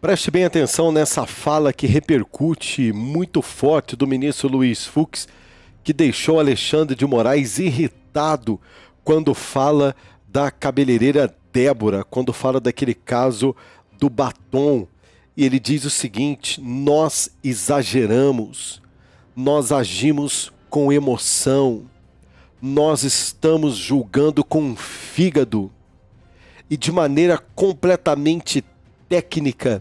Preste bem atenção nessa fala que repercute muito forte do ministro Luiz Fux, que deixou Alexandre de Moraes irritado quando fala da cabeleireira Débora, quando fala daquele caso do batom. E ele diz o seguinte: nós exageramos, nós agimos com emoção, nós estamos julgando com fígado. E de maneira completamente técnica,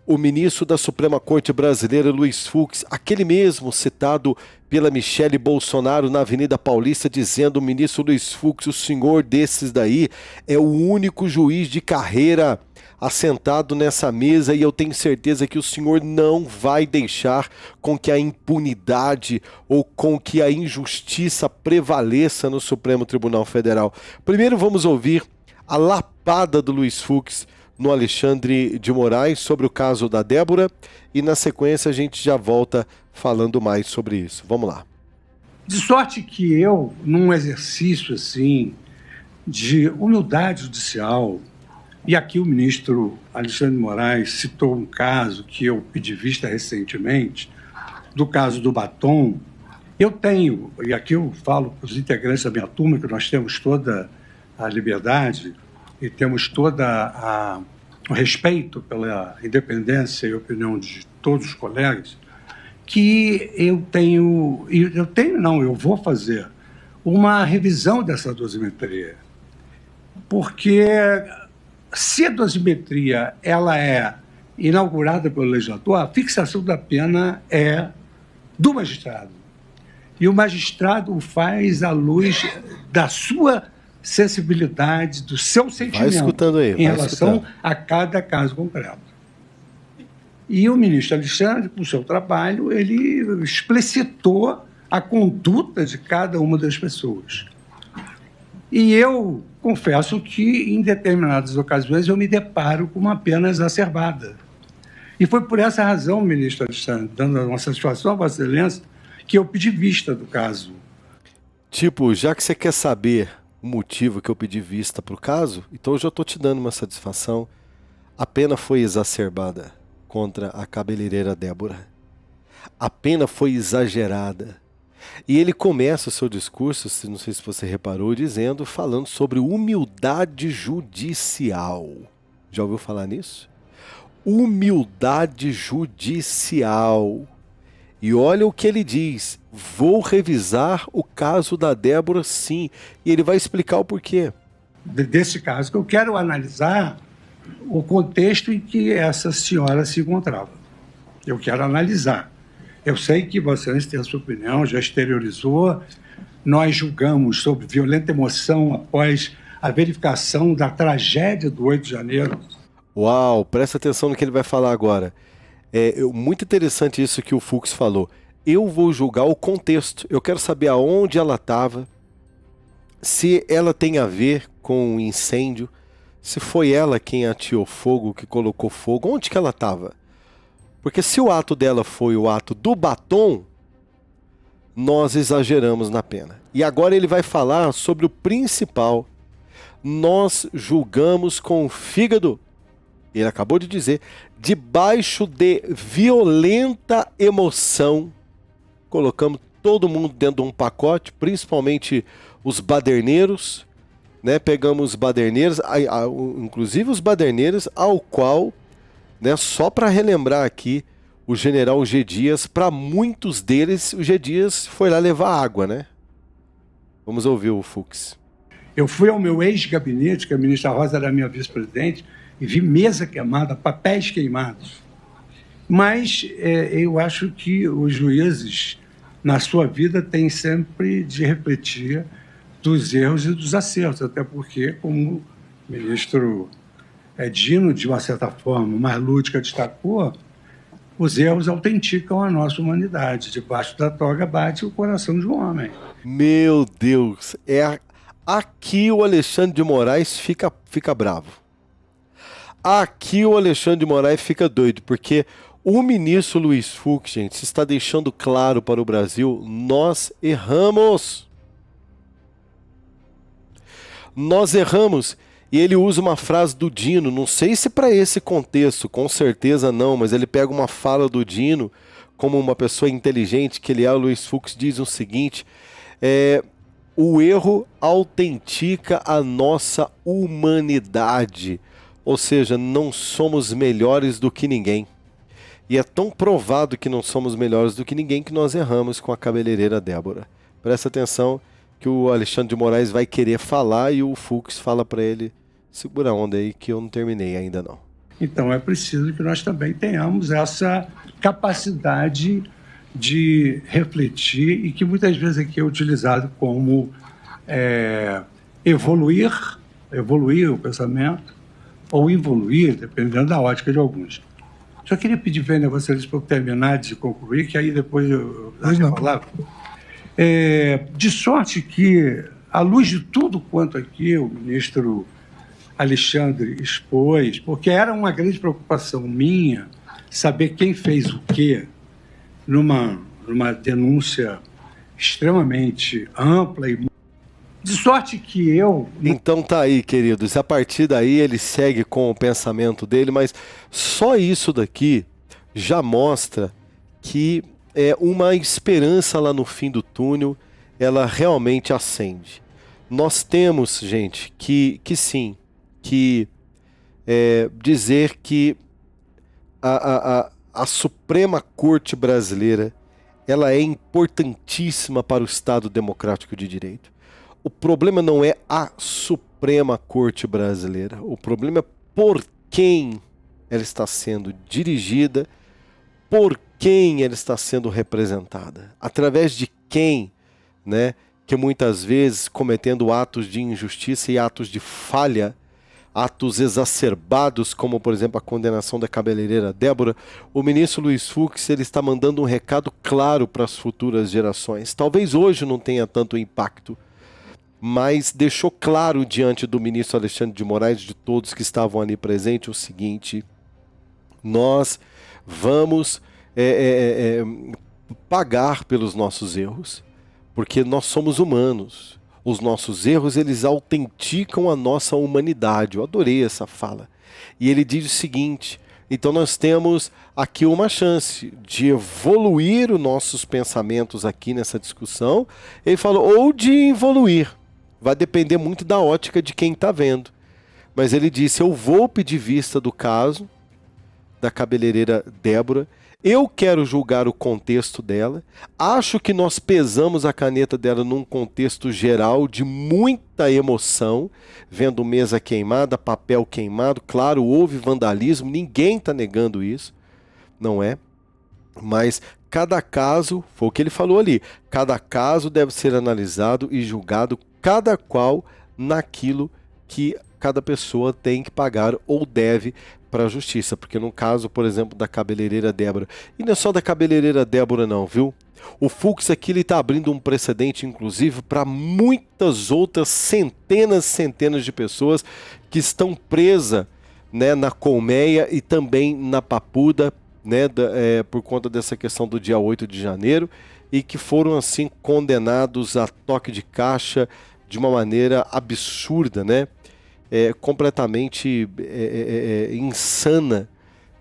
o ministro da Suprema Corte Brasileira, Luiz Fux, aquele mesmo citado pela Michele Bolsonaro na Avenida Paulista, dizendo: o ministro Luiz Fux, o senhor desses daí, é o único juiz de carreira assentado nessa mesa e eu tenho certeza que o senhor não vai deixar com que a impunidade ou com que a injustiça prevaleça no Supremo Tribunal Federal. Primeiro vamos ouvir a lapada do Luiz Fux no Alexandre de Moraes sobre o caso da Débora e na sequência a gente já volta falando mais sobre isso. Vamos lá. De sorte que eu, num exercício assim de humildade judicial, e aqui o ministro Alexandre de Moraes citou um caso que eu pedi vista recentemente, do caso do batom, eu tenho, e aqui eu falo para os integrantes da minha turma, que nós temos toda a liberdade e temos todo o respeito pela independência e opinião de todos os colegas, que eu vou fazer uma revisão dessa dosimetria. Porque se a dosimetria ela é inaugurada pelo legislador, a fixação da pena é do magistrado. E o magistrado o faz à luz da sua sensibilidade, do seu sentimento em relação a cada caso concreto. E o ministro Alexandre, com o seu trabalho, ele explicitou a conduta de cada uma das pessoas. E eu confesso que, em determinadas ocasiões, eu me deparo com uma pena exacerbada. E foi por essa razão, ministro Alexandre, dando uma satisfação à Vossa Excelência, que eu pedi vista do caso. Tipo, já que você quer saber o motivo que eu pedi vista para o caso, então eu já estou te dando uma satisfação. A pena foi exacerbada contra a cabeleireira Débora. A pena foi exagerada. E ele começa o seu discurso, não sei se você reparou, falando sobre humildade judicial. Já ouviu falar nisso? Humildade judicial. E olha o que ele diz: vou revisar o caso da Débora, sim. E ele vai explicar o porquê. Desse caso, que eu quero analisar o contexto em que essa senhora se encontrava. Eu quero analisar. Eu sei que Vossa Excelência tem a sua opinião, já exteriorizou. Nós julgamos sob violenta emoção após a verificação da tragédia do 8 de janeiro. Uau, presta atenção no que ele vai falar agora. É muito interessante isso que o Fux falou. Eu vou julgar o contexto. Eu quero saber aonde ela estava, se ela tem a ver com o incêndio, se foi ela quem ateou fogo, que colocou fogo, onde que ela estava? Porque se o ato dela foi o ato do batom, nós exageramos na pena. E agora ele vai falar sobre o principal. Nós julgamos com o fígado. Ele acabou de dizer, debaixo de violenta emoção, colocamos todo mundo dentro de um pacote, principalmente os baderneiros, né? Pegamos os baderneiros, inclusive os baderneiros ao qual, né, só para relembrar aqui, o general G. Dias, para muitos deles, o G. Dias foi lá levar água, né? Vamos ouvir o Fux. Eu fui ao meu ex-gabinete, que a ministra Rosa era minha vice-presidente, e vi mesa queimada, papéis queimados. Mas eu acho que os juízes, na sua vida, têm sempre de refletir dos erros e dos acertos, até porque, como o ministro Dino, de uma certa forma mais lúdica, destacou, os erros autenticam a nossa humanidade. Debaixo da toga bate o coração de um homem. Meu Deus, aqui o Alexandre de Moraes fica bravo. Aqui o Alexandre de Moraes fica doido, porque o ministro Luiz Fux, gente, está deixando claro para o Brasil: nós erramos. Nós erramos. E ele usa uma frase do Dino, não sei se para esse contexto, com certeza não, mas ele pega uma fala do Dino como uma pessoa inteligente que ele é. O Luiz Fux diz o seguinte: o erro autentica a nossa humanidade, ou seja, não somos melhores do que ninguém. E é tão provado que não somos melhores do que ninguém que nós erramos com a cabeleireira Débora. Presta atenção que o Alexandre de Moraes vai querer falar e o Fux fala para ele: segura a onda aí que eu não terminei ainda não. Então é preciso que nós também tenhamos essa capacidade de refletir e que muitas vezes aqui é utilizado como evoluir o pensamento ou evoluir, dependendo da ótica de alguns. Só queria pedir para vocês para eu terminar de concluir, que aí depois eu dou a palavra. De sorte que, à luz de tudo quanto aqui o ministro Alexandre expôs, porque era uma grande preocupação minha saber quem fez o quê numa denúncia extremamente ampla e de sorte que eu... Então tá aí, queridos, a partir daí ele segue com o pensamento dele, mas só isso daqui já mostra que uma esperança lá no fim do túnel, ela realmente acende. Nós temos, gente, que sim, que dizer que a Suprema Corte Brasileira, ela é importantíssima para o Estado Democrático de Direito. O problema não é a Suprema Corte Brasileira, o problema é por quem ela está sendo dirigida, por quem ela está sendo representada, através de quem, né, que muitas vezes cometendo atos de injustiça e atos de falha, atos exacerbados, como por exemplo a condenação da cabeleireira Débora, o ministro Luiz Fux ele está mandando um recado claro para as futuras gerações. Talvez hoje não tenha tanto impacto, mas deixou claro diante do ministro Alexandre de Moraes, de todos que estavam ali presentes, o seguinte: nós vamos pagar pelos nossos erros, porque nós somos humanos. Os nossos erros, eles autenticam a nossa humanidade. Eu adorei essa fala. E ele diz o seguinte: então nós temos aqui uma chance de evoluir os nossos pensamentos aqui nessa discussão. Ele falou, ou de evoluir. Vai depender muito da ótica de quem está vendo. Mas ele disse, eu vou pedir vista do caso da cabeleireira Débora. Eu quero julgar o contexto dela. Acho que nós pesamos a caneta dela num contexto geral de muita emoção, vendo mesa queimada, papel queimado. Claro, houve vandalismo, ninguém está negando isso, não é? Mas cada caso, foi o que ele falou ali, cada caso deve ser analisado e julgado, cada qual naquilo que cada pessoa tem que pagar ou deve para a justiça, porque no caso, por exemplo, da cabeleireira Débora, e não é só da cabeleireira Débora não, viu? O Fux aqui ele está abrindo um precedente, inclusive, para muitas outras centenas de pessoas que estão presas, né, na colmeia e também na papuda, né, por conta dessa questão do dia 8 de janeiro, e que foram assim condenados a toque de caixa de uma maneira absurda, né? Completamente insana,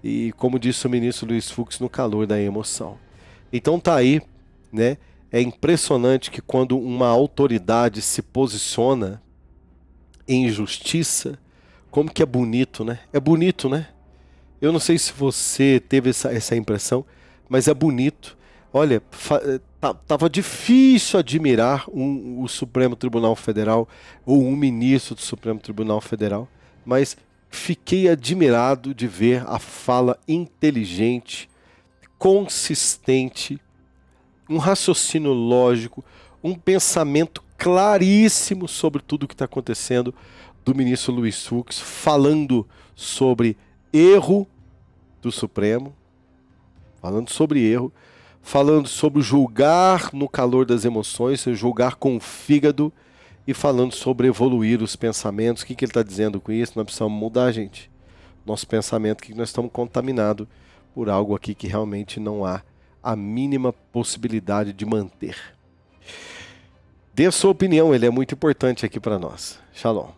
e como disse o ministro Luiz Fux, no calor da emoção. Então tá aí, né? É impressionante que quando uma autoridade se posiciona em justiça, como que é bonito, né? É bonito, né? Eu não sei se você teve essa impressão, mas é bonito. Olha, tava difícil admirar o Supremo Tribunal Federal ou um ministro do Supremo Tribunal Federal, mas fiquei admirado de ver a fala inteligente, consistente, um raciocínio lógico, um pensamento claríssimo sobre tudo o que está acontecendo do ministro Luiz Fux, falando sobre erro do Supremo, falando sobre erro, falando sobre julgar no calor das emoções, julgar com o fígado, e falando sobre evoluir os pensamentos. O que ele está dizendo com isso? Nós precisamos mudar, gente. Nosso pensamento, que nós estamos contaminados por algo aqui que realmente não há a mínima possibilidade de manter. Dê a sua opinião, ele é muito importante aqui para nós. Shalom.